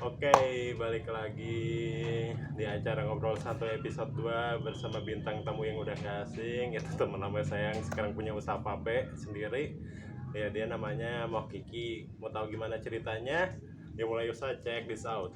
Oke, balik lagi di acara Ngobrol Santuy episode 2 bersama bintang tamu yang udah gak asing. Itu teman nama saya yang sekarang punya usaha vape sendiri. Ya, dia namanya Moh Kiki. Mau tahu gimana ceritanya? Ya mulai usaha, check this out.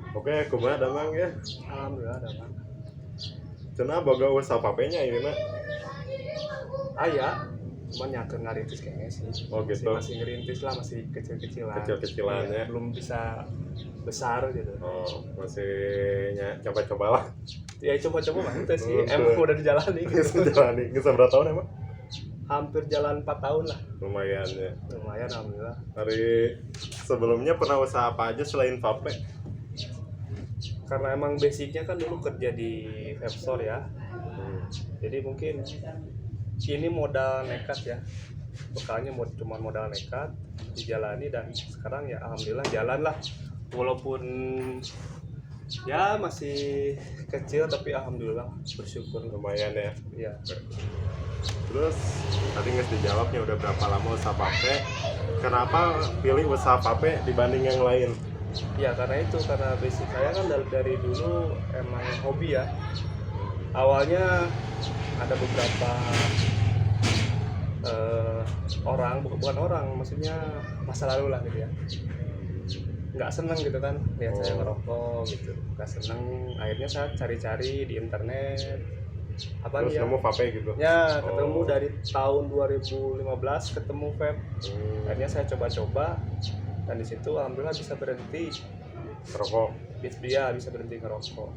Oke, kumaha damang ya. Alhamdulillah ada Bang. Cenah boga usaha vape-nya ieu. Aya, cuman nyakeun ngarintis kayaknya sih. Oh, gitu. Masih ngerintis lah, masih kecil-kecilan. Kecil-kecilan ya. Belum bisa besar gitu. Oh, masih coba-coba lah. Ya coba-coba mah itu sih. Oh, Emang udah dijalani gitu. Jalani, geus berapa tahun emang? Hampir jalan 4 tahun lah. Lumayan ya. Lumayan alhamdulillah. Dari sebelumnya pernah usaha apa aja selain vape? Karena emang basicnya kan dulu kerja di vape store ya. Jadi mungkin ini modal nekat ya. Bekalnya cuma modal nekat dijalani dan sekarang ya alhamdulillah jalan lah. Walaupun ya masih kecil tapi alhamdulillah bersyukur. Lumayan ya. Ya. Terus tadi nggak dijawabnya udah berapa lama usaha vape? Kenapa pilih usaha vape dibanding yang lain? Ya karena basic saya kan dari dulu emang hobi ya. Awalnya ada beberapa bukan orang, maksudnya masa lalu lah gitu ya. Nggak seneng gitu kan lihat saya ngerokok gitu, nggak seneng. Akhirnya saya cari-cari di internet apa Terus nih ya. nemu vape gitu? Ya ketemu dari tahun 2015 ketemu vape. Akhirnya saya coba-coba dan di situ alhamdulillah bisa berhenti Rokok. bisa berhenti ngerokok.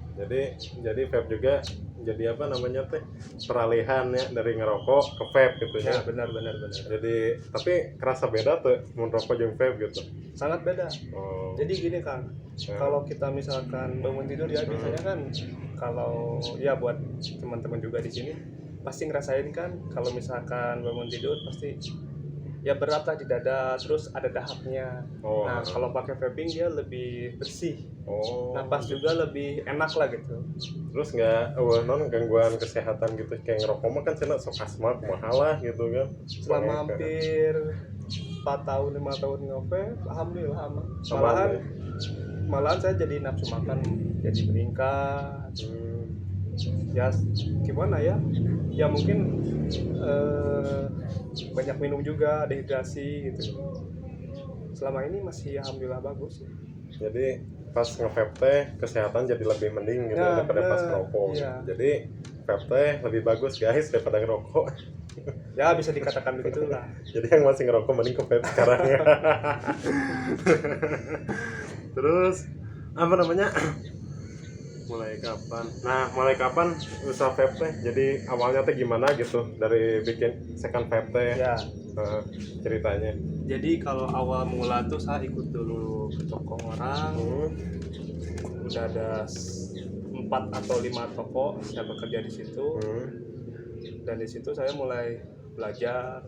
Jadi vape juga jadi apa namanya teh peralihan ya dari ngerokok ke vape gitu Ya ya. benar. Jadi tapi kerasa beda tuh mun rokok jeung vape gitu. Sangat beda. Oh. Jadi gini Kang, kalau kita misalkan bangun tidur ya biasanya kan kalau ya buat teman-teman juga di sini pasti ngerasain kan kalau misalkan bangun tidur pasti ya berat lah di dada, terus ada dahaknya. Oh. Nah kalau pakai vaping dia lebih bersih, Oh. napas juga lebih enak lah gitu. Terus nggak non gangguan kesehatan gitu kayak ngerokok mah kan cenah sok asma mahal lah gitu kan. Selama hampir 4 tahun 5 tahun nge-vape, alhamdulillah aman. Aman, Malahan saya jadi nafsu makan jadi meningkat. Ya gimana ya? Ya mungkin banyak minum juga, dehidrasi gitu. Selama ini masih alhamdulillah bagus. Jadi pas nge-vape teh kesehatan jadi lebih mending gitu Ya, daripada pas bener. ngerokok. Iya. Jadi vape teh lebih bagus guys daripada ngerokok. Ya bisa dikatakan begitulah. Jadi yang masih ngerokok mending ke vape sekarang ya. Terus apa namanya? Mulai kapan usaha vape teh? Jadi awalnya teh gimana gitu dari bikin second vape teh? Ya. Ceritanya. Jadi kalau awal mula tuh saya ikut dulu ke toko orang. Udah ada 4 atau 5 toko saya bekerja di situ. Dan di situ saya mulai belajar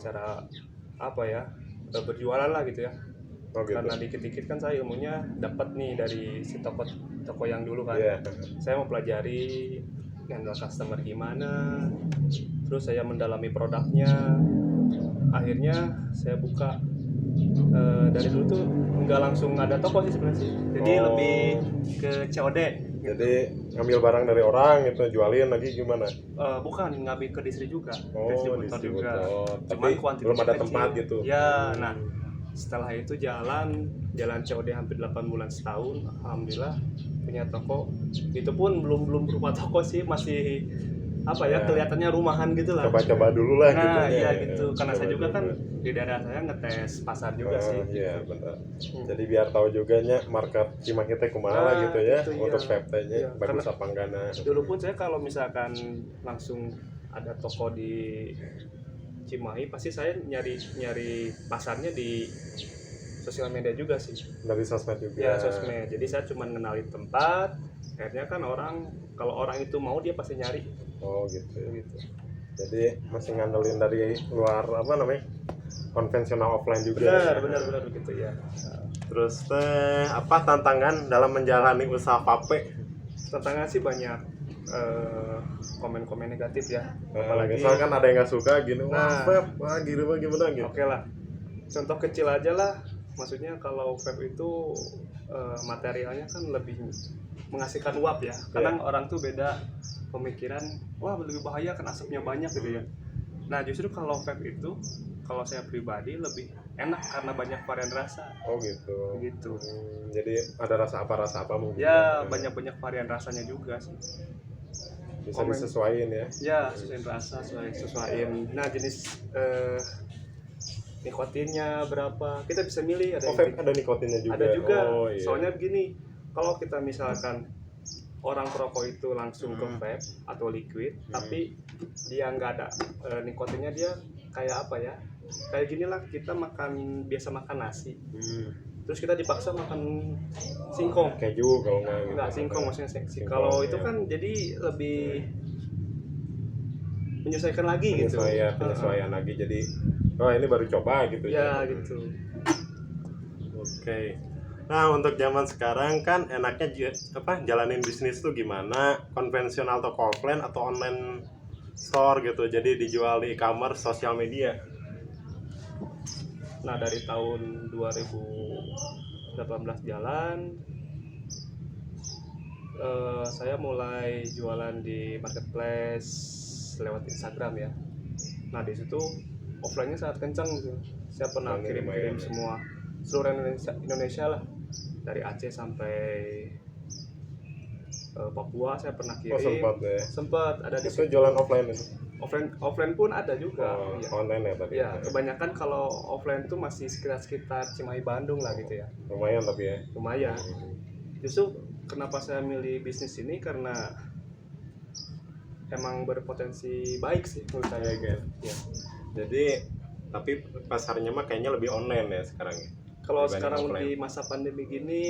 cara apa ya, berjualan lah gitu ya. Oh, gitu. Karena dikit-dikit kan saya ilmunya dapat nih dari si toko yang dulu kan. Iya. Saya mau pelajari handle customer gimana, terus saya mendalami produknya. Akhirnya saya buka dari dulu tuh nggak langsung ada toko sih sebenarnya sih. Jadi lebih ke COD. Jadi ngambil barang dari orang gitu jualin lagi gimana? Bukan ngambil ke distri juga, Oh, distributor juga. Tapi belum ada tempat gitu. Ya, nah setelah itu jalan COD hampir 8 bulan setahun, alhamdulillah punya toko. Itu pun belum berupa toko sih, masih apa ya, kelihatannya rumahan gitu lah. Coba-coba dulu lah gitu. Nah, iya ya. gitu. Karena saya Coba juga kan dulu. di daerah saya ngetes pasar juga sih. Iya benar. Jadi biar tahu juga nya market Cimahi teh kumaha lah Nah, gitu ya gitu, iya. untuk vape teh-nya Iya, bagus karena- apa enggakna. Dulu pun saya kalau misalkan langsung ada toko di Cimahi, pasti saya nyari pasarnya di sosial media juga sih. Dari sosmed juga. Ya sosmed. Jadi saya cuma ngenalin tempat. Akhirnya kan kalau orang itu mau dia pasti nyari Oh gitu. gitu. Jadi masih ngandelin dari luar apa namanya? Konvensional offline juga. Benar begitu ya. Terus teh apa tantangan dalam menjalani usaha vape? Tantangan sih banyak, komen-komen negatif ya. Apalagi soal kan ada yang nggak suka gini, Nah. vape, wah gini mah gimana gitu. Oke lah, contoh kecil aja lah. Maksudnya kalau vape itu materialnya kan lebih menghasilkan uap ya. Kadang orang tuh beda pemikiran, wah lebih bahaya kan asapnya banyak gitu ya. Nah justru kalau vape itu, kalau saya pribadi lebih enak karena banyak varian rasa Oh gitu. gitu. Jadi ada rasa apa mungkin? Ya banyak varian rasanya juga sih. Bisa komen. disesuaikan ya. Ya sesuaiin rasa, sesuaiin. Nah jenis nikotinnya berapa, kita bisa milih. Ada Oh yang vape ada nikotinnya juga. ada juga. Oh, iya. Soalnya begini, kalau kita misalkan orang perokok itu langsung ke vape atau liquid, tapi dia nggak ada nikotinnya, dia kayak apa ya, kayak gini lah, kita biasa makan nasi, terus kita dipaksa makan singkong. Keju kalau Nggak singkong maksudnya Singkong, kalau itu ya. kan jadi lebih menyesuaikan lagi gitu. penyesuaian lagi jadi ini baru coba gitu Ya gitu. Oke. Nah, untuk zaman sekarang kan enaknya jalanin bisnis tuh gimana? Konvensional toko offline atau online store gitu. Jadi dijual di e-commerce, sosial media. Nah dari tahun 2018 jalan, saya mulai jualan di marketplace lewat Instagram ya. Nah di situ offline-nya sangat kencang gitu. Saya pernah Offline-nya kirim-kirim lumayan, ya. semua seluruh Indonesia lah, dari Aceh sampai Papua saya pernah kirim. sempat ya. Sempat ada di Itu jualan offline itu. offline pun ada juga. Iya. Online ya tadi. Ya, kebanyakan kalau offline tuh masih sekitar Cimahi Bandung lah gitu ya. Lumayan tapi ya. Lumayan. Justru kenapa saya milih bisnis ini karena emang berpotensi baik sih menurut saya Iya, kan? ya. Jadi tapi pasarnya mah kayaknya lebih online ya sekarang ya. Kalau Dibanding sekarang offline. di masa pandemi gini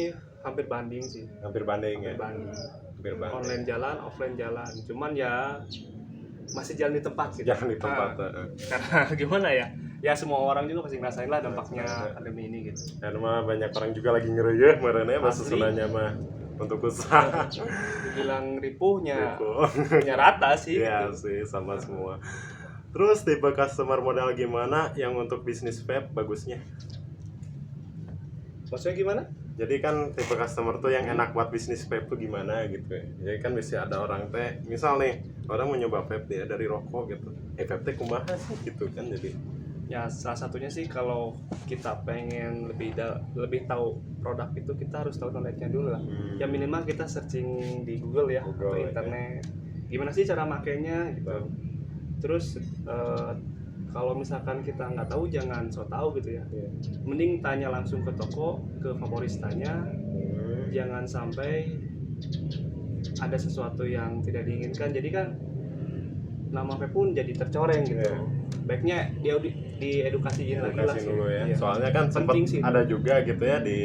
hampir banding sih. Hampir banding ya. Banding. Hampir banding. Online jalan, offline jalan. Cuman ya masih jalan di tempat gitu. Jangan di tempat. Nah, karena gimana ya? Ya semua orang juga pasti ngerasain lah dampaknya pandemi ini gitu. Dan mah banyak orang juga lagi ngereyeh merenya bahasa Asli. Sundanya mah untuk usaha. Dibilang ripuhnya Gitu. punya rata sih. Iya gitu. sih sama semua. Terus tipe customer model gimana yang untuk bisnis vape bagusnya? Maksudnya gimana? Jadi kan tipe customer tuh yang enak buat bisnis vape tuh gimana gitu ya. Jadi kan bisa ada orang teh, misal nih orang mau nyoba vape dia dari rokok gitu. Vape teh kumaha sih gitu kan jadi. Ya salah satunya sih kalau kita pengen lebih tahu produk itu, kita harus tahu knowledge-nya dulu lah. Ya minimal kita searching di Google ya, Google, atau ya. internet. Gimana sih cara makainya gitu. Betul. Terus kalau misalkan kita nggak tahu, jangan so tahu gitu ya. Iya. Mending tanya langsung ke toko, ke favoristanya. Jangan sampai ada sesuatu yang tidak diinginkan. Jadi kan nama vape pun jadi tercoreng gitu. Iya. Baiknya dia diedukasiin lagi lah Edukasi sih. dulu ya. Iya. Soalnya kan sempat Penting sih. ada juga gitu ya di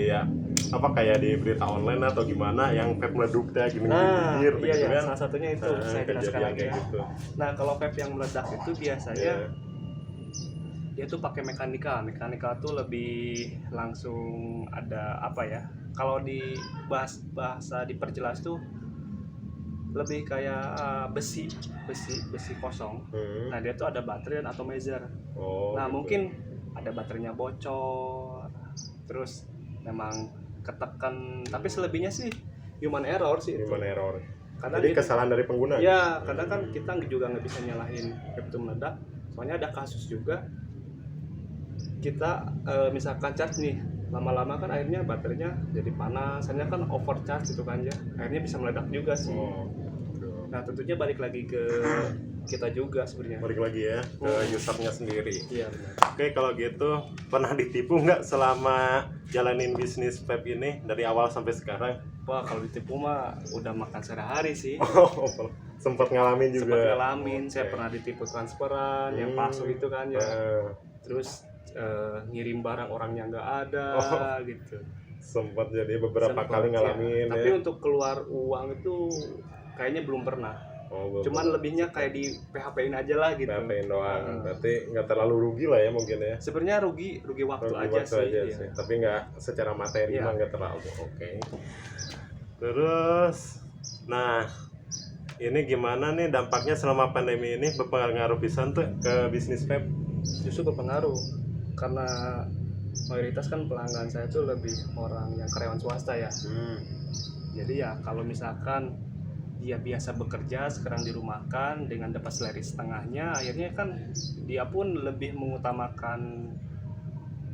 apa kayak di berita online atau gimana yang vape meleduk teh gini Nah, gitu iya, kan. salah satunya itu saya jelaskan kejadian lagi kayak ya. gitu. Nah, kalau vape yang meledak itu biasanya Iya. dia tuh pakai mekanikal tuh lebih langsung ada apa ya, kalau di bahasa diperjelas tuh lebih kayak besi kosong. Nah dia tuh ada baterai dan atomizer. Oh, Nah gitu. mungkin ada baterainya bocor, terus memang ketekan, tapi selebihnya sih human error sih itu. Human error. Karena Jadi dia- kesalahan dari pengguna. Ya, kadang kan kita juga nggak bisa nyalahin vape itu meledak. Soalnya ada kasus juga kita misalkan charge nih, lama-lama kan akhirnya baterainya jadi panas, akhirnya kan overcharge gitu kan ya. Akhirnya bisa meledak juga sih. Oh, gitu. Nah tentunya balik lagi ke kita juga sebenarnya. Balik lagi ya ke usernya sendiri. Iya benar. Oke, kalau gitu pernah ditipu nggak selama jalanin bisnis vape ini dari awal sampai sekarang? Wah kalau ditipu mah udah makan sehari-hari sih. Oh, sempat ngalamin juga. Sempat ngalamin, saya Oke. pernah ditipu transferan yang palsu itu kan ya. Terus ngirim barang orang yang nggak ada gitu. Sempat jadi beberapa Sempat, kali ya. ngalamin Tapi ya. untuk keluar uang itu kayaknya belum pernah. Cuman lebihnya kayak di PHP-in aja lah gitu. PHP-in doang. Berarti nggak terlalu rugi lah ya mungkin ya. Sebenarnya rugi waktu Rugi aja waktu sih. aja iya. sih. Tapi nggak secara materi Iya. mah nggak terlalu. Oke. Terus, nah ini gimana nih dampaknya selama pandemi ini berpengaruh pisan tuh ke bisnis vape? Justru berpengaruh karena mayoritas kan pelanggan saya itu lebih orang yang karyawan swasta ya. Jadi ya kalau misalkan dia biasa bekerja sekarang dirumahkan dengan dapat salary setengahnya, akhirnya kan dia pun lebih mengutamakan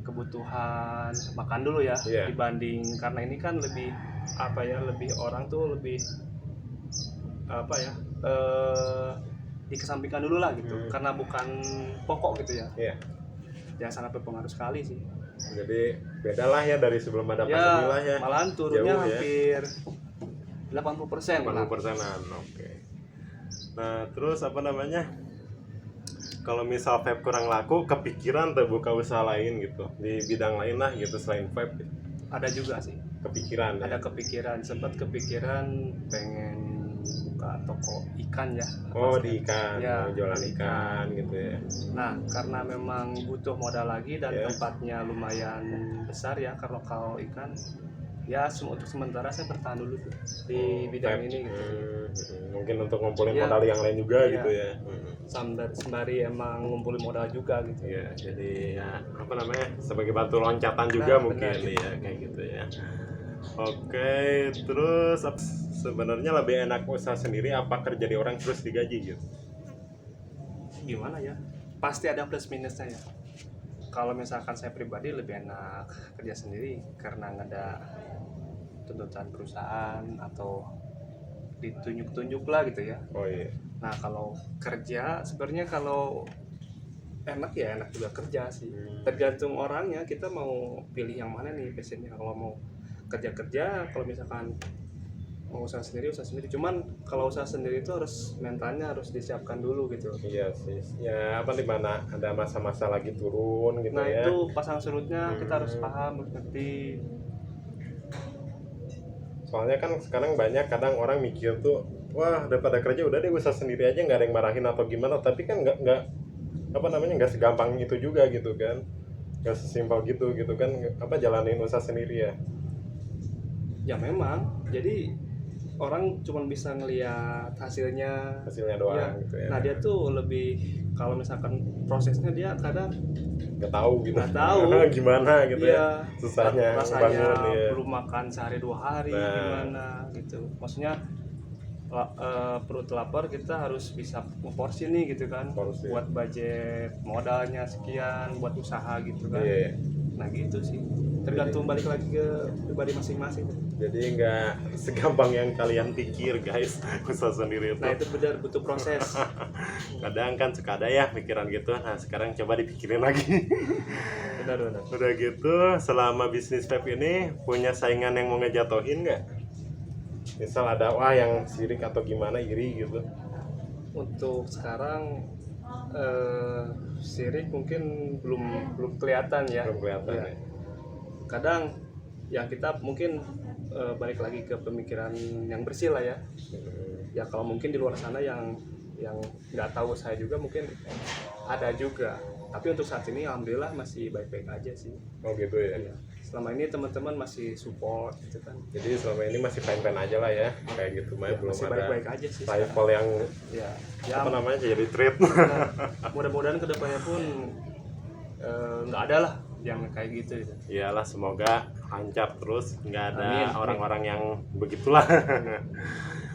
kebutuhan makan dulu ya Iya. dibanding, karena ini kan lebih apa ya, lebih orang tuh lebih apa ya, dikesampingkan dulu lah gitu karena bukan pokok gitu ya. Iya. Jangan sangat berpengaruh sekali sih. Jadi beda lah ya dari sebelum ada pandemi lah ya. Malahan turunnya Jauh ya. hampir 80% malah. 80%-an. Oke. Nah, terus apa namanya? Kalau misal vape kurang laku, kepikiran tuh buka usaha lain gitu di bidang lain lah gitu selain vape. Ada juga sih. Kepikiran ya. Ada kepikiran, sempat kepikiran pengen buka toko ikan ya. Oh, di ikan, Ya, mau jualan ikan gitu ya. Nah, karena memang butuh modal lagi dan Ya. tempatnya lumayan besar ya karena kalau ikan. Ya, untuk sementara saya bertahan dulu tuh di bidang vape. ini gitu. Mungkin untuk ngumpulin Ya. modal yang lain juga Iya. gitu ya. Sembari emang ngumpulin modal juga gitu. Iya, jadi ya apa namanya? Sebagai batu loncatan juga Nah, mungkin benar. ya kayak gitu ya. Oke, terus sebenarnya lebih enak usaha sendiri apa kerja di orang terus digaji gitu? Gimana ya, pasti ada plus minusnya ya. Kalau misalkan saya pribadi lebih enak kerja sendiri karena nggak ada tuntutan perusahaan atau ditunjuk-tunjuk lah gitu ya. Oh iya. Nah kalau kerja sebenarnya kalau enak ya enak juga kerja sih, tergantung orangnya, kita mau pilih yang mana nih passionnya. Kalau mau kerja, kalau misalkan mau usaha sendiri, cuman kalau usaha sendiri itu harus mentalnya harus disiapkan dulu gitu. Iya sih. Ya apa di mana ada masa-masa lagi turun gitu Nah ya. itu pasang surutnya kita harus paham, harus ngerti. Soalnya kan sekarang banyak kadang orang mikir tuh, wah daripada kerja udah deh usaha sendiri aja nggak ada yang marahin atau gimana. Tapi kan nggak apa namanya nggak segampang itu juga gitu kan. Nggak sesimpel gitu kan apa jalanin usaha sendiri ya. Ya memang, jadi orang cuma bisa ngelihat hasilnya Doang ya. gitu ya. Nah dia tuh lebih, kalau misalkan prosesnya dia kadang nggak tahu gitu. Nggak tahu. Gimana gitu ya susahnya rasanya bangun, ya. belum makan sehari 2 hari Nah. gimana gitu. Maksudnya perut lapar kita harus bisa ngeporsi nih gitu kan, Porsi. buat budget modalnya sekian buat usaha gitu kan. Iya. Nah gitu sih, tergantung balik lagi ke pribadi masing-masing. Jadi nggak segampang yang kalian pikir guys usaha sendiri itu. Nah itu benar butuh proses. Kadang kan suka ada ya pikiran gitu. Nah sekarang coba dipikirin lagi. benar. Udah gitu selama bisnis vape ini punya saingan yang mau ngejatohin nggak? Misal ada wah yang sirik atau gimana iri gitu. Untuk sekarang sirik mungkin belum kelihatan ya. Belum kelihatan Ya. ya. Kadang ya kita mungkin balik lagi ke pemikiran yang bersih lah ya. Ya kalau mungkin di luar sana yang nggak tahu saya juga mungkin ada juga. Tapi untuk saat ini alhamdulillah masih baik-baik aja sih. Oh gitu ya. Iya. Selama ini teman-teman masih support gitu kan. Jadi selama ini masih fine-fine aja lah ya. Kayak gitu mah Ya, belum masih ada baik-baik aja sih. rival yang Ya, apa namanya jadi treat. nah, mudah-mudahan kedepannya pun nggak ada lah yang kayak gitu. Iyalah semoga lancar terus nggak ada Amin. orang-orang yang begitulah.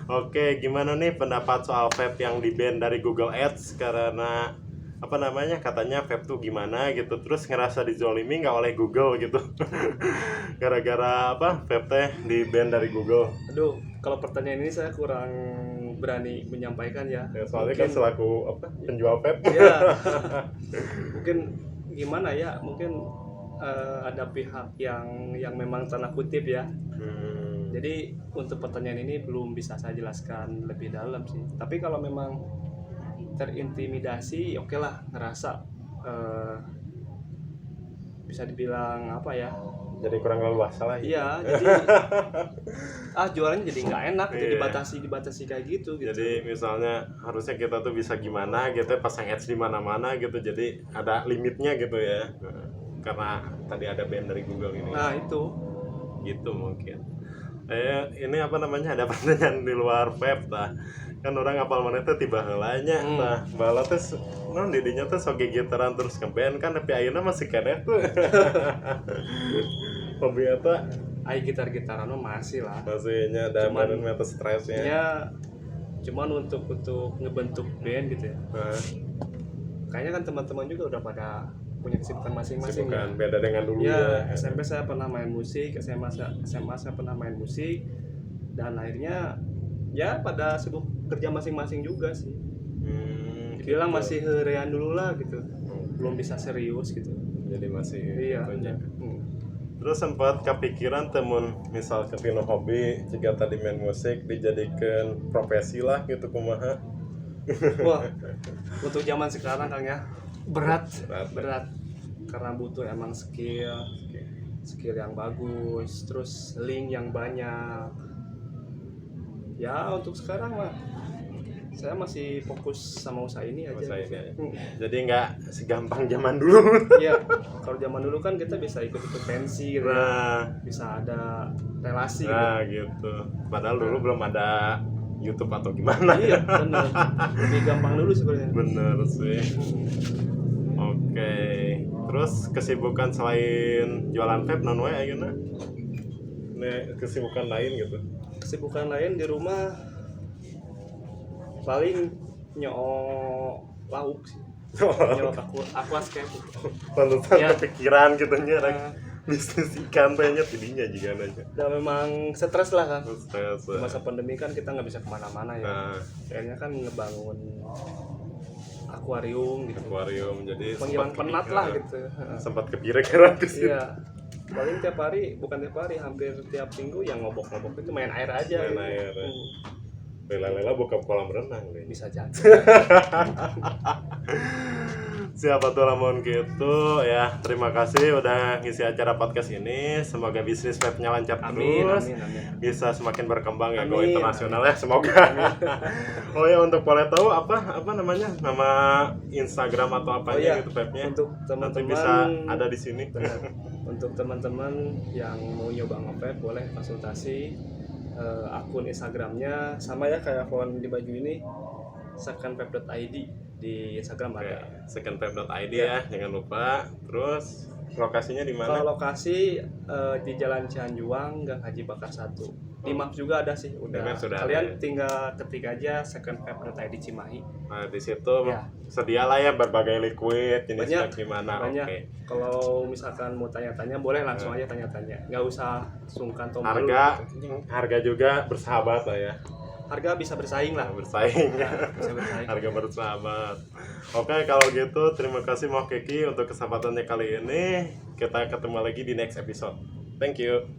Oke, gimana nih pendapat soal vape yang di-ban dari Google Ads karena apa namanya katanya vape tuh gimana gitu terus ngerasa dizolimi nggak oleh Google gitu gara-gara apa vape teh di-ban dari Google. Aduh, kalau pertanyaan ini saya kurang berani menyampaikan ya. Ya, soalnya kan selaku penjual vape. Ya, mungkin gimana ya, mungkin ada pihak yang memang tanda kutip ya. Jadi untuk pertanyaan ini belum bisa saya jelaskan lebih dalam sih. Tapi kalau memang terintimidasi, oke lah, ngerasa bisa dibilang apa ya? Jadi kurang leluasa lah. Iya, jadi jualannya jadi nggak enak, jadi dibatasi kayak gitu. Jadi misalnya harusnya kita tuh bisa gimana gitu, pasang ads di mana-mana gitu, jadi ada limitnya gitu ya. Karena tadi ada ban dari Google ini. Nah itu. Gitu mungkin. Ini apa namanya, ada pertanyaan di luar vape tah. Kan orang apal mana teh tiba heulanya tah. Bala teh non didinya teh sok gigitaran terus ngeband kan, tapi ayeuna masih keneh tuh. Hobi eta Ai gitar-gitaran masih lah. masihnya ada Cuman- badan meta stresnya. Ya, cuman untuk ngebentuk band gitu ya. Nah, Kayaknya kan teman-teman juga udah pada punya kesibukan masing-masing bukan ya. beda dengan dulu Ya, ya. SMP saya pernah main musik, SMA saya pernah main musik, dan akhirnya ya pada sibuk kerja masing-masing juga sih. Bilang Gitu. masih herean dulu lah gitu, belum bisa serius gitu. Jadi masih Iya. gitunya. Terus sempat kepikiran temun misal ketino hobi jika tadi main musik dijadikan profesi lah gitu kumaha. Wah, untuk zaman sekarang Kang ya berat Berat. karena butuh emang skill yang bagus, terus link yang banyak. Ya untuk sekarang mah saya masih fokus sama usaha ini aja. Usaha ini aja. Jadi nggak segampang zaman dulu. Iya, kalau zaman dulu kan kita bisa ikut-ikut pensi gitu, ya. Nah, Bisa ada relasi gitu. Padahal dulu belum ada YouTube atau gimana. Iya, benar. Lebih gampang dulu sebenarnya. Bener sih. Oke. Terus kesibukan selain jualan vape non wae ayeuna? Kesibukan lain gitu. Kesibukan lain di rumah paling nyoo lauk sih. Nyoo aquascape. Pantesan Ya. kepikiran gitu nya Nah, bisnis ikan tehnya tidinya juga aja. dan memang stres lah kan. Stres. Di masa pandemi kan kita nggak bisa kemana-mana ya. Nah, Akhirnya kan ngebangun akuarium gitu. akuarium jadi Penghilang sempat penat kepikiran. lah gitu. Sempat kepikiran ke situ. Iya. Paling tiap hari, bukan tiap hari, hampir tiap minggu yang ngobok-ngobok itu main air aja. Main gitu. air. Lela-lela buka kolam renang deh. Bisa jadi. Siapa tuh lamun gitu ya. Terima kasih udah ngisi acara podcast ini. Semoga bisnis vape-nya lancar Amin, terus. amin. Bisa semakin berkembang ya, go Amin, internasional ya, semoga. Oh ya, untuk boleh tahu apa namanya, nama Instagram atau apanya Oh iya, gitu vape-nya. Untuk Nanti teman-teman bisa ada di sini. benar. Untuk teman-teman yang mau nyoba nge-vape boleh konsultasi akun Instagramnya sama ya kayak akun di baju ini, secondvape.id di Instagram ada. Secondvape.id ya, jangan lupa. Terus lokasinya di Kalau mana? lokasi di Jalan Cianjuang, Gang Haji Bakar 1. Di map juga ada sih, udah. Di map sudah Kalian ada ya? tinggal ketik aja secondvape.id Cimahi. Nah, di situ Ya. sedialah ya berbagai liquid jenisnya Banyak. gimana. Banyak. Oke. Kalau misalkan mau tanya-tanya boleh langsung aja tanya-tanya. Nggak usah sungkan atau malu. Harga juga bersahabat lah ya. Harga bisa bersaing lah. Bersaing. Bisa bersaing. Harga bersahabat. Oke, kalau gitu terima kasih Mo Keki untuk kesempatannya kali ini. Kita ketemu lagi di next episode. Thank you.